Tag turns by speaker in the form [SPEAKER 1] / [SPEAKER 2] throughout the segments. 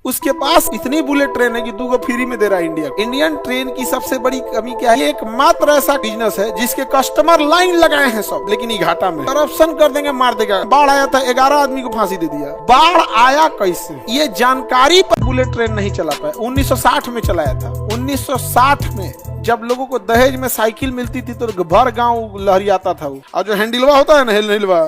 [SPEAKER 1] उसके पास इतनी bullet train है कि 2 फ्री में दे रहा है इंडिया। इंडियन ट्रेन की सबसे बड़ी कमी क्या है? ये एकमात्र ऐसा बिजनेस है जिसके कस्टमर लाइन लगाए हैं सब, लेकिन ये घाटा में। करप्शन कर देंगे, मार देगा। बाढ़ आया था, 11 आदमी को फांसी दे दिया। बाढ़ आया कैसे, ये जानकारी पर बुलेट ट्रेन नहीं चला पाया। 1960 में चलाया था। 1960 में जब लोगों को दहेज में साइकिल मिलती थी तो भर गांव लहरियाता था वो। और जो हैंडलवा होता है ना, हैंडलवा,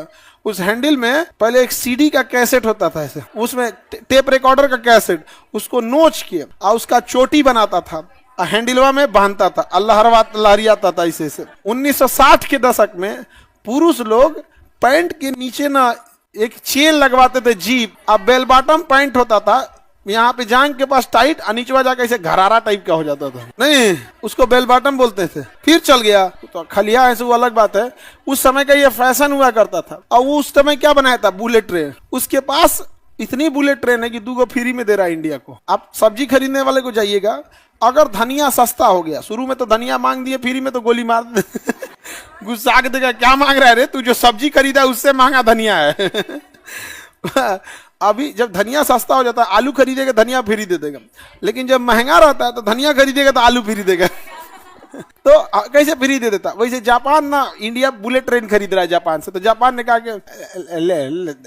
[SPEAKER 1] उस हैंडल में पहले एक सीडी का कैसेट होता था ऐसे, उसमें टेप रिकॉर्डर का कैसेट, उसको नोच के और उसका चोटी बनाता था, हैंडलवा में बांधता था, अल्लाह लहरियाता था ऐसे ऐसे। 1960 के दशक में पुरुष लोग पैंट के नीचे ना एक चेन लगवाते थे, जीप। अब बेल बॉटम पैंट होता था, यहाँ पे जांग के पास टाइट, निचवा जाकर ऐसे घरारा टाइप का हो जाता था। नहीं, उसको बेल बॉटम बोलते थे। फिर चल गया तो खलिया ऐसे, वो अलग बात है। उस समय का ये फैशन हुआ करता था। और वो उस समय क्या बनाया था? Bullet train. उसके पास इतनी बुलेट ट्रेन है कि 2 फ्री में दे रहा है इंडिया को। आप सब्जी खरीदने वाले को जाइएगा, अगर धनिया सस्ता हो गया, शुरू में तो धनिया मांग दिए फ्री में, तो गोली मार दे गुस्सा के देगा, क्या मांग रहा है रे तू, जो सब्जी खरीदा उससे महंगा धनिया है। अभी जब धनिया सस्ता हो जाता है, आलू खरीदेगा धनिया फ्री दे देगा, लेकिन जब महंगा रहता है तो धनिया खरीदेगा तो आलू फ्री देगा। तो कैसे फ्री दे देता? वैसे जापान ना, इंडिया बुलेट ट्रेन खरीद रहा है जापान से, तो जापान ने कहा कि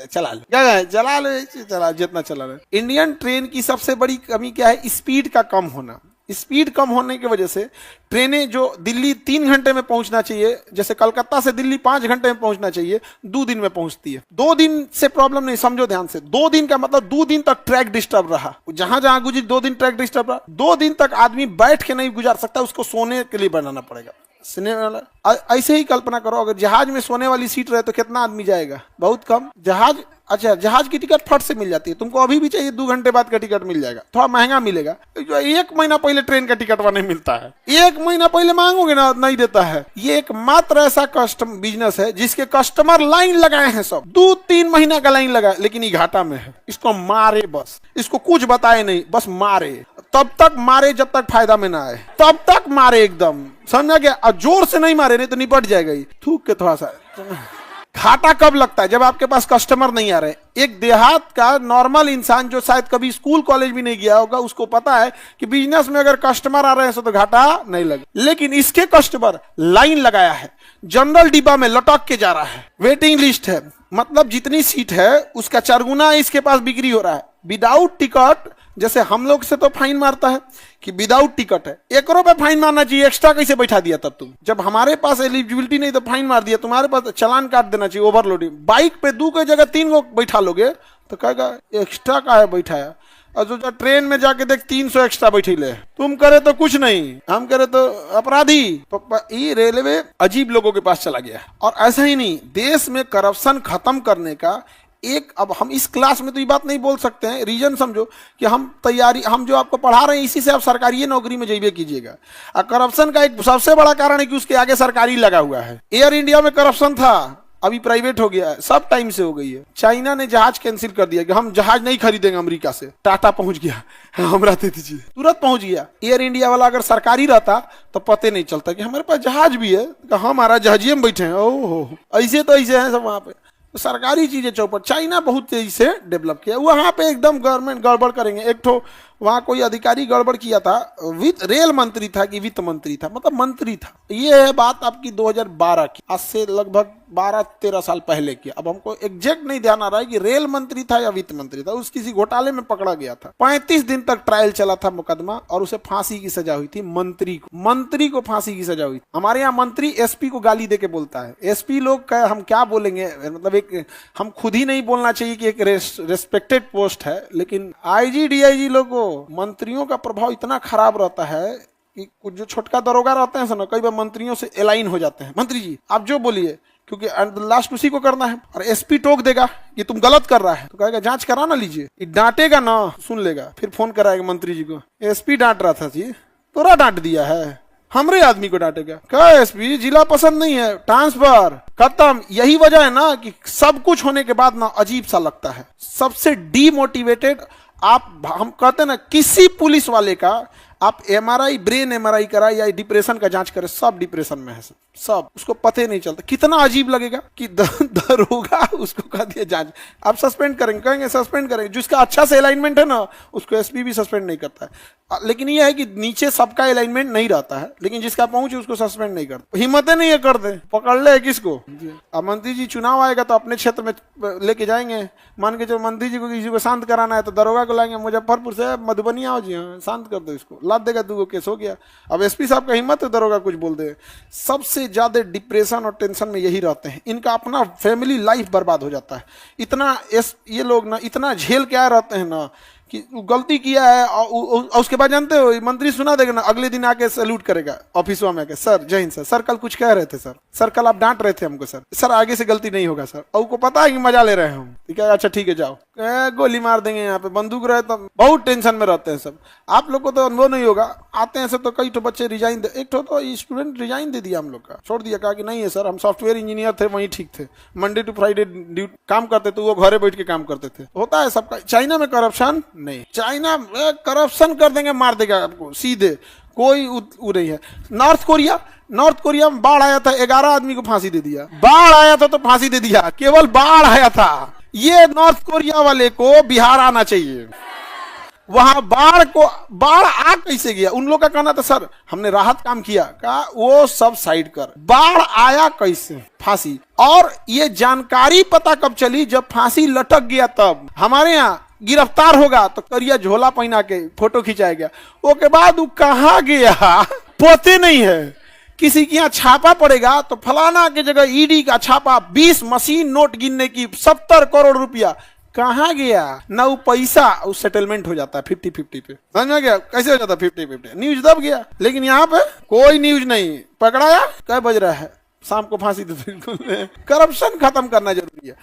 [SPEAKER 1] चला लो, क्या चला लो, चला जितना चला रहे। इंडियन ट्रेन की सबसे बड़ी कमी क्या है? स्पीड का कम होना। स्पीड कम होने की वजह से ट्रेनें जो दिल्ली 3 घंटे में पहुंचना चाहिए, जैसे कलकत्ता से दिल्ली 5 घंटे में पहुंचना चाहिए, 2 दिन में पहुंचती है। 2 दिन से प्रॉब्लम नहीं, समझो ध्यान से। 2 दिन का मतलब 2 दिन तक ट्रैक डिस्टर्ब रहा, जहां जहां गुजरी 2 दिन ट्रैक डिस्टर्ब रहा। 2 दिन तक आदमी बैठ के नहीं गुजार सकता, उसको सोने के लिए बनाना पड़ेगा। ऐसे ही कल्पना करो, अगर जहाज में सोने वाली सीट रहे तो कितना आदमी जाएगा? बहुत कम। जहाज, अच्छा, जहाज की टिकट फट से मिल जाती है, तुमको अभी भी चाहिए 2 घंटे बाद का टिकट मिल जाएगा, थोड़ा महंगा मिलेगा। जो 1 महीना पहले ट्रेन का टिकट वहां नहीं मिलता है, 1 महीना पहले मांगोगे ना, नहीं देता है। ये एकमात्र ऐसा कस्टम बिजनेस है जिसके कस्टमर लाइन लगाए हैं सब, 2-3 महीना का लाइन लगा, लेकिन ये घाटा में है। इसको मारे, बस इसको कुछ बताए नहीं, बस मारे। तब तक मारे जब तक फायदा में ना आए, तब तक मारे एकदम, समझा गया? और जोर से नहीं मारे, नहीं तो निपट जाएगा ये, थूक के थोड़ा सा। घाटा कब लगता है? जब आपके पास कस्टमर नहीं आ रहे। एक देहात का नॉर्मल इंसान जो शायद कभी स्कूल कॉलेज भी नहीं गया होगा, उसको पता है कि बिजनेस में अगर कस्टमर आ रहे हैं तो घाटा नहीं लगे। लेकिन इसके कस्टमर लाइन लगाया है, जनरल डिब्बा में लटक के जा रहा है, वेटिंग लिस्ट है, मतलब जितनी सीट है उसका 4 गुना इसके पास बिक्री हो रहा है विदाउट टिकट। जैसे हम लोग से तो फाइन मारता है कि विदाउट टिकट है, 1 रुपए फाइन मारना चाहिए, एक्स्ट्रा कैसे बैठा दिया तब तुम? जब हमारे पास एलिजिबिलिटी नहीं तो फाइन मार दिया, तुम्हारे पास चालान काट देना चाहिए, ओवरलोडिंग। बाइक पे 2 की जगह 3 को बैठा लोगे तो कहेगा एक्स्ट्रा का है बैठाया, और जो ट्रेन में जाके देख 300 एक्स्ट्रा बैठे ले। तुम करे तो कुछ नहीं, हम करे तो अपराधी। ये रेलवे अजीब लोगों के पास चला गया। और ऐसा ही नहीं, देश में करप्शन खत्म करने का एक, अब हम इस क्लास में तो ये बात नहीं बोल सकते हैं, रीजन समझो कि हम जो आपको पढ़ा रहे हैं इसी से आप सरकारी नौकरी में जाइए कीजिएगा। और करप्शन का एक सबसे बड़ा कारण है कि उसके आगे सरकारी लगा हुआ है। एयर इंडिया में करप्शन था, अभी प्राइवेट हो गया है, सब टाइम से हो गई है। चाइना ने जहाज कैंसिल कर दिया कि हम जहाज नहीं खरीदेंगे अमेरिका से। टाटा पहुंच गया, हमरा दे दीजिए, तुरंत पहुंच गया। एयर इंडिया वाला अगर सरकारी रहता तो पते नहीं चलता कि हमारे पास जहाज भी है, तो हमारा जहाजिए में बैठे हैं। ओहो, ऐसे तो ऐसे हैं सब वहां पे, सरकारी चीजें चौपट। चाइना बहुत तेजी से डेवलप किया, वहां पे एकदम गवर्नमेंट गड़बड़ करेंगे। एक तो वहां कोई अधिकारी गड़बड़ किया था, रेल मंत्री था कि वित्त मंत्री था, मतलब मंत्री था। ये है बात आपकी 2012 की, आज से लगभग 12-13 साल पहले की। अब हमको एग्जैक्ट नहीं ध्यान आ रहा है कि रेल मंत्री था या वित्त मंत्री था। उस किसी घोटाले में पकड़ा गया था, 35 दिन तक ट्रायल चला था मुकदमा, और उसे फांसी की सजा हुई थी। मंत्री को फांसी की सजा हुई। हमारे यहाँ मंत्री एसपी को गाली दे के बोलता है। एसपी लोग का हम क्या बोलेंगे, मतलब एक हम खुद ही नहीं बोलना चाहिए कि एक रेस्पेक्टेड पोस्ट है, लेकिन आईजी डीआईजी लोगों, मंत्रियों का प्रभाव इतना खराब रहता है कि कुछ जो छोटका दरोगा रहते हैं ना, कई बार मंत्रियों से एलाइन हो जाते हैं। मंत्री जी आप जो बोलिए, क्योंकि लास्ट उसी को करना है। और एसपी टोक देगा कि तुम गलत कर रहा है, तो कहेगा जांच करा ना लीजिए। डांटेगा ना, सुन लेगा, फिर फोन कराएगा मंत्री जी को, एसपी डांट रहा था जी, तोरा डांट दिया है, हमरे आदमी को डांटेगा। क्या एसपी, जिला पसंद नहीं है, ट्रांसफर, खत्म। यही वजह है ना कि सब कुछ होने के बाद ना अजीब सा लगता है, सबसे डीमोटिवेटेड। आप, हम कहते हैं ना, किसी पुलिस वाले का आप एमआरआई, ब्रेन एमआरआई कराइए या डिप्रेशन का जांच करें, सब डिप्रेशन में है सब। उसको पता ही नहीं चलता। कितना अजीब लगेगा कि दरोगा उसको कह दिया जांच, आप सस्पेंड करेंगे, कहेंगे सस्पेंड करेंगे। जिसका अच्छा से अलाइनमेंट है ना, उसको एसपी भी सस्पेंड नहीं करता है। लेकिन यह है कि नीचे सबका अलाइनमेंट नहीं रहता है, लेकिन जिसका पहुंच है उसको सस्पेंड नहीं करता। हिम्मतें नहीं है कर दे, पकड़ ले किसको। अब मंत्री जी चुनाव आएगा तो अपने क्षेत्र में लेके जाएंगे, मान के जो मंत्री जी को किसी को शांत कराना है तो दरोगा को लाएंगे मुजफ्फरपुर से, मधुबनी आओ जी, हाँ शांत कर दो इसको, लाद देगा, 2 केस हो गया। अब एसपी साहब का हिम्मत है दरोगा कुछ बोल दे। सबसे ज्यादा डिप्रेशन और टेंशन में यही रहते हैं, इनका अपना फैमिली लाइफ बर्बाद हो जाता है। इतना ये लोग ना इतना झेल के आए रहते हैं ना कि गलती किया है और उसके बाद जानते हो मंत्री सुना देगा ना, अगले दिन आके सैल्यूट करेगा ऑफिसों में आके, सर जय हिंद सर कल कुछ कह रहे थे सर कल आप डांट रहे थे हमको सर आगे से गलती नहीं होगा सर। और को पता है कि मजा ले रहे हैं हम, ठीक है अच्छा ठीक है जाओ, गोली मार देंगे यहाँ पे, बंदूक रहे तो बहुत टेंशन में रहते हैं सब। आप लोग को तो अनुभव नहीं होगा, आते हैं सब तो कई तो बच्चे रिजाइन दे, एक तो स्टूडेंट रिजाइन दे दिया हम लोग का, छोड़ दिया, कहा कि नहीं है सर हम सॉफ्टवेयर इंजीनियर थे वहीं ठीक थे, मंडे टू फ्राइडे काम करते थे, वो घरे बैठ के काम करते थे। होता है सबका। चाइना में करप्शन नहीं, चाइना करप्शन कर देंगे, मार देगा आपको सीधे, कोई नहीं है। नॉर्थ कोरिया में बाढ़ आया था, 11 आदमी को फांसी दे दिया। बाढ़ आया था तो फांसी दे दिया, केवल बाढ़ आया था। ये नॉर्थ कोरिया वाले को बिहार आना चाहिए। वहां बाढ़ आ कैसे गया? उन लोग का कहना था सर हमने राहत काम किया, कहा वो सब साइड कर, बाढ़ आया कैसे? फांसी। और ये जानकारी पता कब चली? जब फांसी लटक गया तब। हमारे यहाँ गिरफ्तार होगा तो करिया झोला पहना के फोटो खिंचाया, वो के बाद वो कहाँ गया पता नहीं है। किसी के यहाँ छापा पड़ेगा तो फलाना के जगह ईडी का छापा, 20 मशीन नोट गिनने की, 70 करोड़ रुपया, कहाँ गया? ना वो पैसा उस सेटलमेंट हो जाता है 50-50 पे, समझ में गया? कैसे हो जाता है 50-50? न्यूज दब गया। लेकिन यहाँ पे कोई न्यूज नहीं, पकड़ाया, क्या बज रहा है, शाम को फांसी दे। करप्शन खत्म करना जरूरी है।